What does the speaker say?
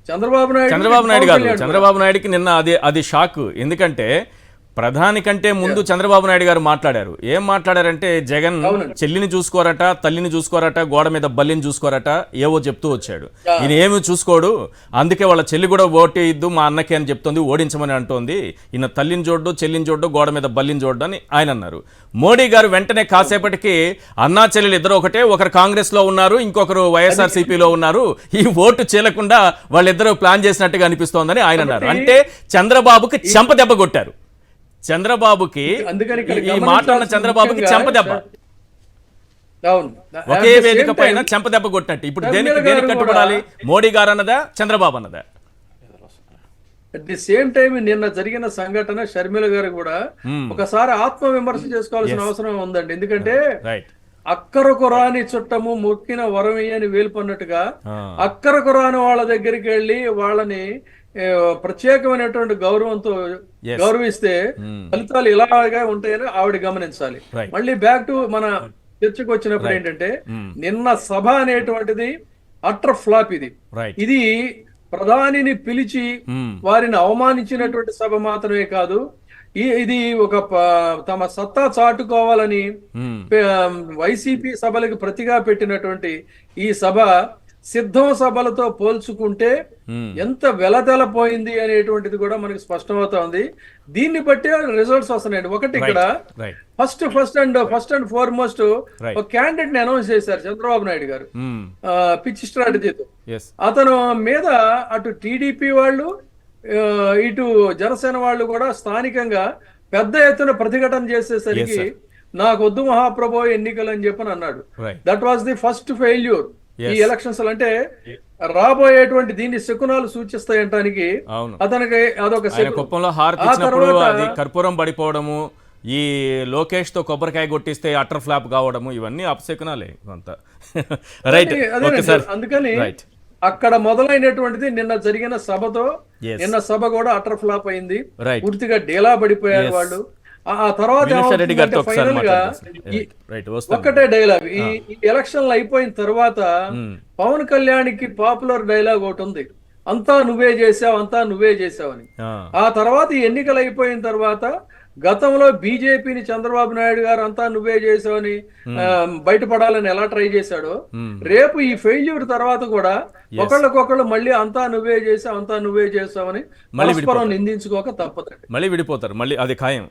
చంద్రబాబు నాయుడు కాదు, చంద్రబాబు నాయుడుకి నిన్న అది షాక్. ఎందుకంటే ప్రధాని కంటే ముందు చంద్రబాబు నాయుడు గారు మాట్లాడారు. ఏం మాట్లాడారంటే జగన్ చెల్లిని చూసుకోరట, తల్లిని చూసుకోరట, గోడ మీద బల్లిని చూసుకోరట, ఏవో చెప్తూ వచ్చాడు. ఈయన ఏమి చూసుకోడు, అందుకే వాళ్ళ చెల్లి కూడా ఓటే ఇద్దు మా అన్నకే అని చెప్తుంది, ఓడించమని అంటోంది. ఈయన తల్లిని చూడ్డు, చెల్లిని చూడ్డు, గోడ మీద బల్లిని చూడ్డు అని ఆయన అన్నారు. మోడీ గారు వెంటనే కాసేపటికి అన్నా చెల్లెలు ఇద్దరు ఒకటే, ఒకరు కాంగ్రెస్ లో ఉన్నారు, ఇంకొకరు వైఎస్ఆర్సీపీలో ఉన్నారు, ఈ ఓటు చీలకుండా వాళ్ళిద్దరూ ప్లాన్ చేసినట్టుగా అనిపిస్తోందని ఆయన అన్నారు. అంటే చంద్రబాబుకి చెంపదెబ్బ కొట్టారు. చంద్రబాబుకి ఈ మాట్లాడిన చంద్రబాబుకి చెంపదెబ్బ, ఒకే వేదిక పైన చెంపదెబ్బ కొట్టినట్టు. ఇప్పుడు దేనికి కట్టుబడాలి? మోడీ గారు అన్నదా, చంద్రబాబు అన్నదా? అట్ ది సేమ్ టైం నిన్న జరిగిన సంఘటన షర్మిల గారు కూడా ఒకసారి ఆత్మ విమర్శ చేసుకోవాల్సిన అవసరం ఉందండి. ఎందుకంటే అక్కరకు రాని చుట్టము మొక్కిన వరమయ్యని వేలుపన్నట్టుగా అక్కరకు రాని వాళ్ళ దగ్గరికి వెళ్ళి వాళ్ళని ప్రత్యేకమైనటువంటి గౌరవంతో గౌరవిస్తే ఫలితాలు ఇలాగే ఉంటాయని ఆవిడ గమనించాలి. మళ్ళీ బ్యాక్ టు మన చర్చకు వచ్చినప్పుడు ఏంటంటే నిన్న సభ అనేటువంటిది అట్టర్ ఫ్లాప్. ఇది ప్రధానిని పిలిచి వారిని అవమానించినటువంటి సభ మాత్రమే కాదు, ఇది ఒక తమ సత్తా చాటుకోవాలని వైసీపీ సభలకు ప్రతిగా పెట్టినటువంటి ఈ సభ సిద్ధం సభలతో పోల్చుకుంటే ఎంత వెలతెలపోయింది అనేటువంటిది కూడా మనకి స్పష్టమవుతా ఉంది. దీన్ని బట్టి రిజల్ట్స్ వస్తున్నాయండి. ఒకటి ఇక్కడ ఫస్ట్ అండ్ ఫార్మోస్ట్ ఒక క్యాండిడేట్ ని అనౌన్స్ చేశారు చంద్రబాబు నాయుడు గారు పిచ్ స్ట్రాటజీతో. అతను మీద అటు టీడీపీ వాళ్ళు ఇటు జనసేన వాళ్ళు కూడా స్థానికంగా పెద్ద ఎత్తున ప్రతిఘటన చేసేసరికి నాకు వద్దు మహాప్రభో ఎన్నికలు అని చెప్పని అన్నాడు. That was the first failure ఈ ఎలక్షన్స్. అంటే రాబోయేటువంటి దీన్ని శకునాలు సూచిస్తాయంటానికి అతనికి అదొక కర్పూరం పడిపోవడము, ఈ లోకేష్ తో కొబ్బరికాయ కొట్టిస్తే అటర్ ఫ్లాప్ కావడము, ఇవన్నీ అపశకునాలే అంతా. రైట్, అందుకని అక్కడ మొదలైనటువంటిది నిన్న జరిగిన సభతో నిన్న సభ కూడా అటర్ ఫ్లాప్ అయింది. పూర్తిగా డేలా పడిపోయారు వాళ్ళు. ఆ తర్వాత ఫైనల్ గా ఒక్కటే డైలాగ్, ఈ ఎలక్షన్లు అయిపోయిన తర్వాత పవన్ కళ్యాణ్ కి పాపులర్ డైలాగ్ ఒకటి ఉంది, అంతా నువ్వే చేసావు, అంతా నువ్వే చేసావని. ఆ తర్వాత ఈ ఎన్నికలు అయిపోయిన తర్వాత గతంలో బీజేపీని చంద్రబాబు నాయుడు గారు అంతా నువ్వే చేసావని బయటపడాలని ఎలా ట్రై చేశాడో, రేపు ఈ ఫెయిల్యూర్ తర్వాత కూడా ఒకళ్ళకొకళ్ళు మళ్ళీ అంతా నువ్వే చేసావు, అంతా నువ్వే చేసావని పరస్పరం నిందించుకోక తప్పదండి. మళ్ళీ విడిపోతారు, మళ్ళీ అది ఖాయం.